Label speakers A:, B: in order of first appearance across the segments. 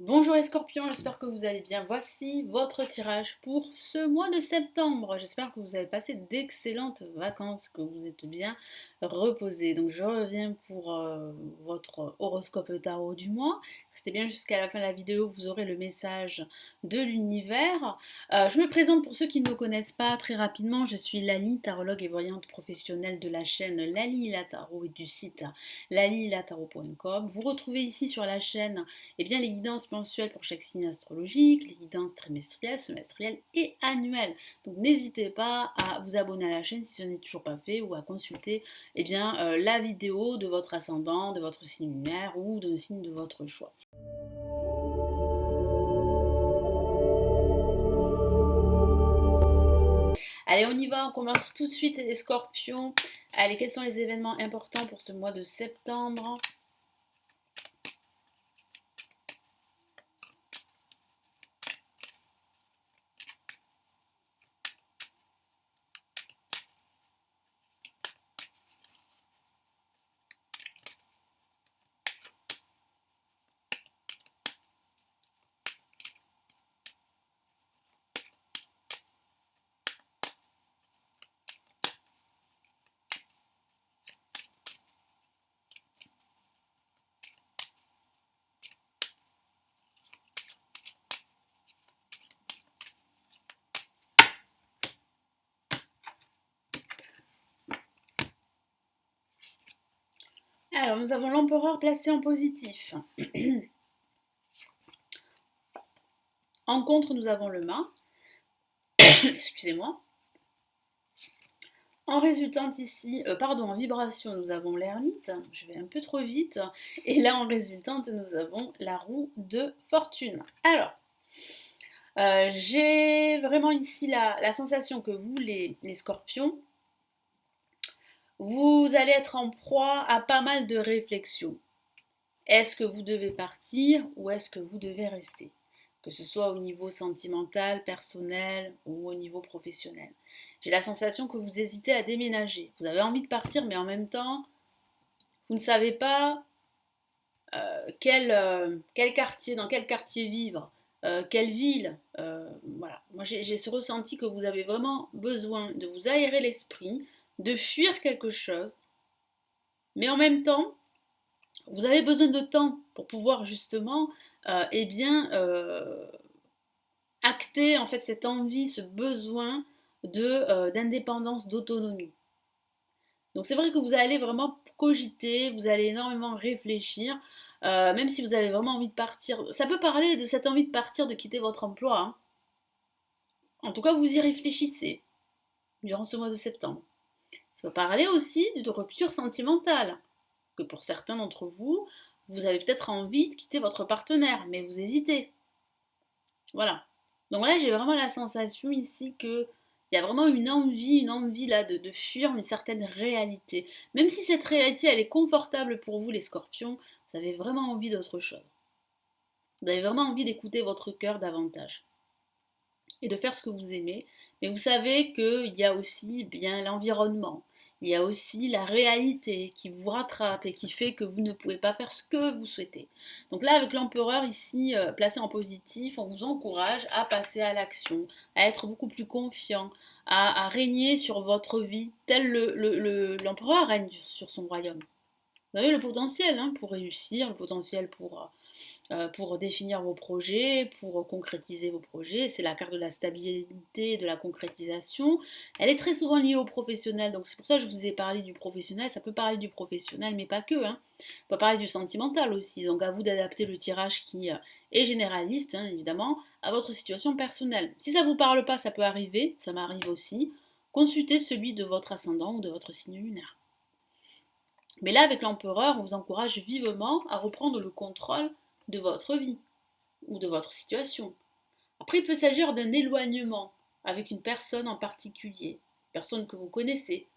A: Bonjour les scorpions, j'espère que vous allez bien. Voici votre tirage pour ce mois de septembre. J'espère que vous avez passé d'excellentes vacances, que vous êtes bien reposés. Donc je reviens pour votre horoscope tarot du mois. Restez bien jusqu'à la fin de la vidéo, vous aurez le message de l'univers. Je me présente pour ceux qui ne me connaissent pas très rapidement. Je suis Lali, tarologue et voyante professionnelle de la chaîne Lali La Tarot et du site lalilatarot.com. Vous retrouvez ici sur la chaîne bien, les guidances mensuelles pour chaque signe astrologique, les guidances trimestrielles, semestrielles et annuelles. Donc n'hésitez pas à vous abonner à la chaîne si ce n'est toujours pas fait ou à consulter la vidéo de votre ascendant, de votre signe lunaire ou d'un signe de votre choix. Allez, on y va, on commence tout de suite les scorpions. Allez, quels sont les événements importants pour ce mois de septembre ? Alors, nous avons l'empereur placé en positif. En contre, nous avons le mât. Excusez-moi. En résultante ici, en vibration, nous avons l'ermite, je vais un peu trop vite, et là en résultante, nous avons la roue de fortune. Alors, j'ai vraiment ici la sensation que vous, les scorpions, vous allez être en proie à pas mal de réflexions. Est-ce que vous devez partir ou est-ce que vous devez rester ? Que ce soit au niveau sentimental, personnel ou au niveau professionnel. J'ai la sensation que vous hésitez à déménager. Vous avez envie de partir, mais en même temps, vous ne savez pas quel quartier, dans quel quartier vivre, quelle ville. Voilà. Moi, j'ai ce ressenti que vous avez vraiment besoin de vous aérer l'esprit, de fuir quelque chose, mais en même temps, vous avez besoin de temps pour pouvoir justement, acter en fait cette envie, ce besoin d'indépendance, d'autonomie. Donc c'est vrai que vous allez vraiment cogiter, vous allez énormément réfléchir, même si vous avez vraiment envie de partir. Ça peut parler de cette envie de partir, de quitter votre emploi, hein. En tout cas, vous y réfléchissez durant ce mois de septembre. Ça peut parler aussi de rupture sentimentale, que pour certains d'entre vous, vous avez peut-être envie de quitter votre partenaire, mais vous hésitez. Voilà. Donc là, j'ai vraiment la sensation ici que il y a vraiment une envie là de fuir une certaine réalité. Même si cette réalité, elle est confortable pour vous, les scorpions, vous avez vraiment envie d'autre chose. Vous avez vraiment envie d'écouter votre cœur davantage et de faire ce que vous aimez. Mais vous savez qu'il y a aussi bien l'environnement, il y a aussi la réalité qui vous rattrape et qui fait que vous ne pouvez pas faire ce que vous souhaitez. Donc là, avec l'empereur ici placé en positif, on vous encourage à passer à l'action, à être beaucoup plus confiant, à régner sur votre vie, tel l'empereur règne sur son royaume. Vous avez le potentiel pour réussir, le potentiel pour définir vos projets, pour concrétiser vos projets. C'est la carte de la stabilité, de la concrétisation. Elle est très souvent liée au professionnel, donc c'est pour ça que je vous ai parlé du professionnel. Ça peut parler du professionnel, mais pas que. Ça peut parler du sentimental aussi. Donc à vous d'adapter le tirage qui est généraliste, évidemment, à votre situation personnelle. Si ça ne vous parle pas, ça peut arriver, ça m'arrive aussi. Consultez celui de votre ascendant ou de votre signe lunaire. Mais là, avec l'empereur, on vous encourage vivement à reprendre le contrôle de votre vie ou de votre situation. Après, il peut s'agir d'un éloignement avec une personne en particulier, une personne que vous connaissez,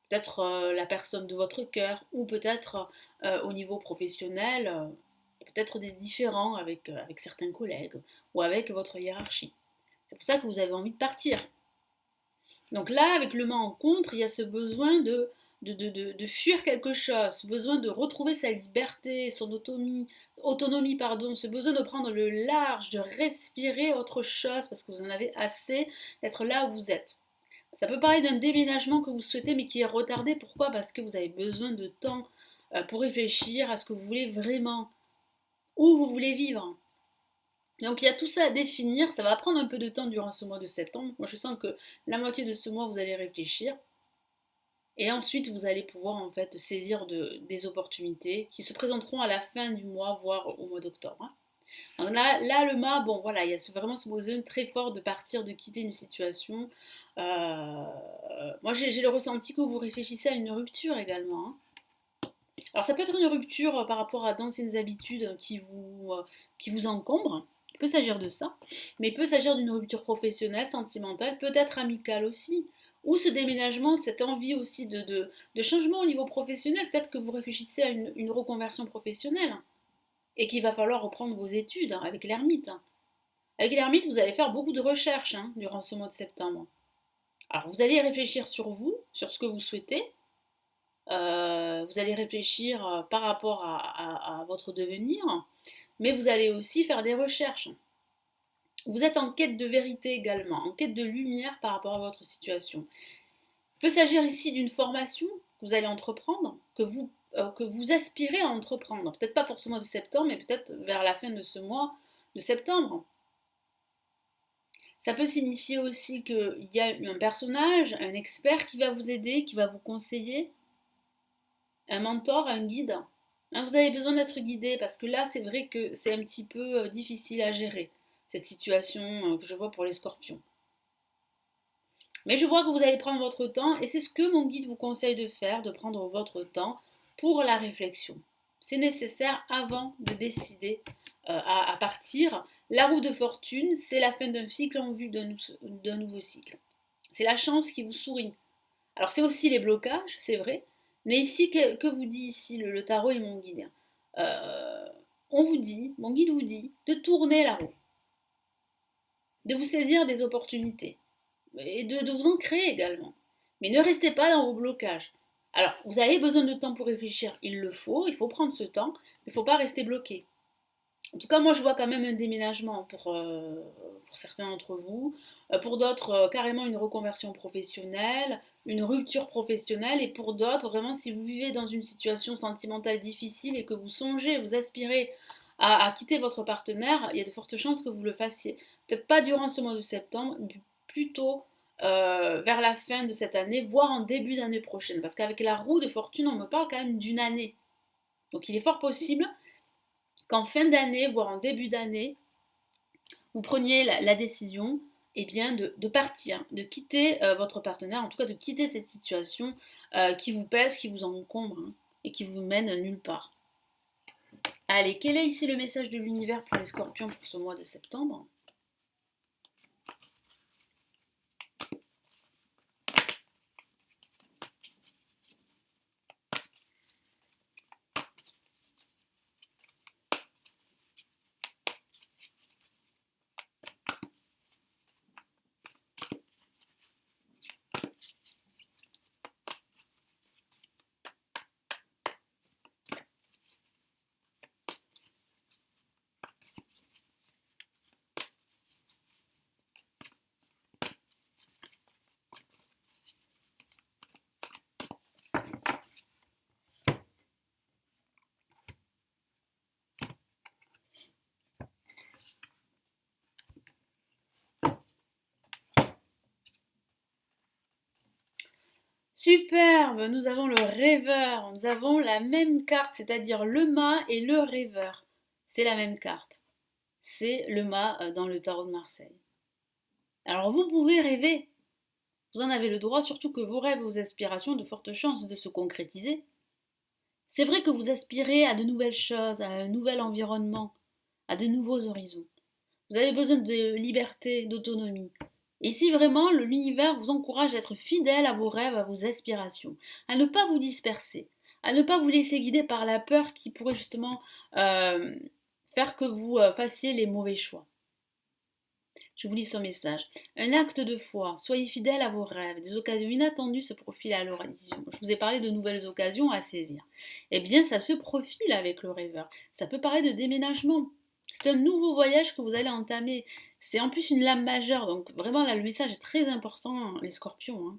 A: peut-être la personne de votre cœur, ou peut-être au niveau professionnel, peut-être des différends avec certains collègues ou avec votre hiérarchie. C'est pour ça que vous avez envie de partir. Donc là, avec le mât en contre, il y a ce besoin de fuir quelque chose, ce besoin de retrouver sa liberté, son autonomie, autonomie, pardon, ce besoin de prendre le large, de respirer autre chose parce que vous en avez assez d'être là où vous êtes. Ça peut parler d'un déménagement que vous souhaitez mais qui est retardé. Pourquoi? Parce que vous avez besoin de temps pour réfléchir à ce que vous voulez vraiment, où vous voulez vivre. Donc il y a tout ça à définir, ça va prendre un peu de temps durant ce mois de septembre. Moi je sens que la moitié de ce mois vous allez réfléchir et ensuite vous allez pouvoir en fait saisir des opportunités qui se présenteront à la fin du mois, voire au mois d'octobre, hein. Donc là, le mât, bon voilà, il y a vraiment ce besoin très fort de partir, de quitter une situation. Euh, Moi j'ai le ressenti que vous réfléchissez à une rupture également, hein. Alors ça peut être une rupture par rapport à d'anciennes habitudes qui vous encombrent. Il peut s'agir de ça, mais il peut s'agir d'une rupture professionnelle, sentimentale, peut-être amicale aussi. Ou ce déménagement, cette envie aussi de changement au niveau professionnel, peut-être que vous réfléchissez à une reconversion professionnelle et qu'il va falloir reprendre vos études, hein, avec l'ermite. Avec l'ermite, vous allez faire beaucoup de recherches, hein, durant ce mois de septembre. Alors vous allez réfléchir sur vous, sur ce que vous souhaitez, vous allez réfléchir par rapport à votre devenir, mais vous allez aussi faire des recherches. Vous êtes en quête de vérité également, en quête de lumière par rapport à votre situation. Il peut s'agir ici d'une formation que vous allez entreprendre, que vous aspirez à entreprendre. Peut-être pas pour ce mois de septembre, mais peut-être vers la fin de ce mois de septembre. Ça peut signifier aussi qu'il y a un personnage, un expert qui va vous aider, qui va vous conseiller, un mentor, un guide. Hein, vous avez besoin d'être guidé parce que là, c'est vrai que c'est un petit peu difficile à gérer, cette situation que je vois pour les scorpions. Mais je vois que vous allez prendre votre temps et c'est ce que mon guide vous conseille de faire, de prendre votre temps pour la réflexion. C'est nécessaire avant de décider à partir. La roue de fortune, c'est la fin d'un cycle en vue d'un nouveau cycle. C'est la chance qui vous sourit. Alors c'est aussi les blocages, c'est vrai, mais ici, que vous dit ici le tarot et mon guide? euh, On vous dit, mon guide vous dit, de tourner la roue, de vous saisir des opportunités, et de vous en créer également. Mais ne restez pas dans vos blocages. Alors, vous avez besoin de temps pour réfléchir, il faut prendre ce temps, mais il ne faut pas rester bloqué. En tout cas, moi, je vois quand même un déménagement pour certains d'entre vous. Pour d'autres, carrément une reconversion professionnelle, une rupture professionnelle. Et pour d'autres, vraiment, si vous vivez dans une situation sentimentale difficile et que vous songez, vous aspirez à quitter votre partenaire, il y a de fortes chances que vous le fassiez. Peut-être pas durant ce mois de septembre, mais plutôt vers la fin de cette année, voire en début d'année prochaine. Parce qu'avec la roue de fortune, on me parle quand même d'une année. Donc il est fort possible qu'en fin d'année, voire en début d'année, vous preniez la décision, eh bien, de partir, de quitter votre partenaire, en tout cas de quitter cette situation qui vous pèse, qui vous encombre, hein, et qui vous mène nulle part. Allez, quel est ici le message de l'univers pour les scorpions pour ce mois de septembre? Superbe, nous avons le rêveur, nous avons la même carte, c'est-à-dire le mât et le rêveur. C'est la même carte. C'est le mât dans le tarot de Marseille. Alors vous pouvez rêver, vous en avez le droit, surtout que vos rêves, vos aspirations ont de fortes chances de se concrétiser. C'est vrai que vous aspirez à de nouvelles choses, à un nouvel environnement, à de nouveaux horizons. Vous avez besoin de liberté, d'autonomie. Et si vraiment l'univers vous encourage à être fidèle à vos rêves, à vos aspirations, à ne pas vous disperser, à ne pas vous laisser guider par la peur qui pourrait justement faire que vous fassiez les mauvais choix. Je vous lis son message. Un acte de foi, soyez fidèle à vos rêves, des occasions inattendues se profilent à l'horizon. Je vous ai parlé de nouvelles occasions à saisir. Eh bien, ça se profile avec le rêveur. Ça peut paraître de déménagement. C'est un nouveau voyage que vous allez entamer. C'est en plus une lame majeure, donc vraiment là, le message est très important, les scorpions, hein.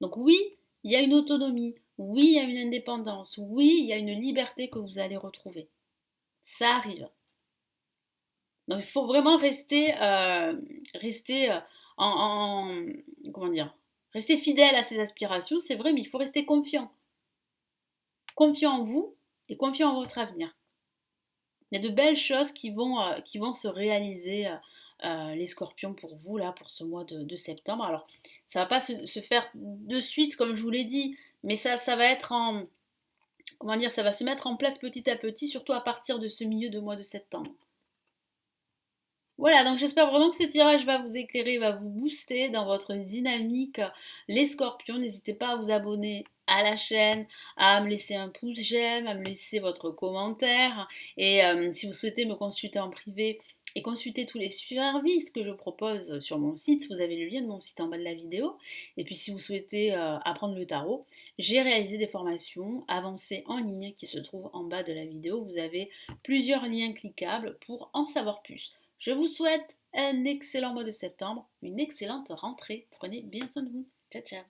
A: Donc oui, il y a une autonomie, oui, il y a une indépendance, oui, il y a une liberté que vous allez retrouver. Ça arrive. Donc il faut vraiment rester comment dire, rester fidèle à ses aspirations, c'est vrai, mais il faut rester confiant. Confiant en vous et confiant en votre avenir. Il y a de belles choses qui vont se réaliser, les scorpions, pour vous, là, pour ce mois de septembre. Alors, ça ne va pas se faire de suite, comme je vous l'ai dit, mais ça va être comment dire, ça va se mettre en place petit à petit, surtout à partir de ce milieu de mois de septembre. Voilà, donc j'espère vraiment que ce tirage va vous éclairer, va vous booster dans votre dynamique. Les scorpions, n'hésitez pas à vous abonner à la chaîne, à me laisser un pouce j'aime, à me laisser votre commentaire. Et si vous souhaitez me consulter en privé et consulter tous les services que je propose sur mon site, vous avez le lien de mon site en bas de la vidéo. Et puis si vous souhaitez apprendre le tarot, j'ai réalisé des formations avancées en ligne qui se trouvent en bas de la vidéo. Vous avez plusieurs liens cliquables pour en savoir plus. Je vous souhaite un excellent mois de septembre, une excellente rentrée. Prenez bien soin de vous. Ciao, ciao.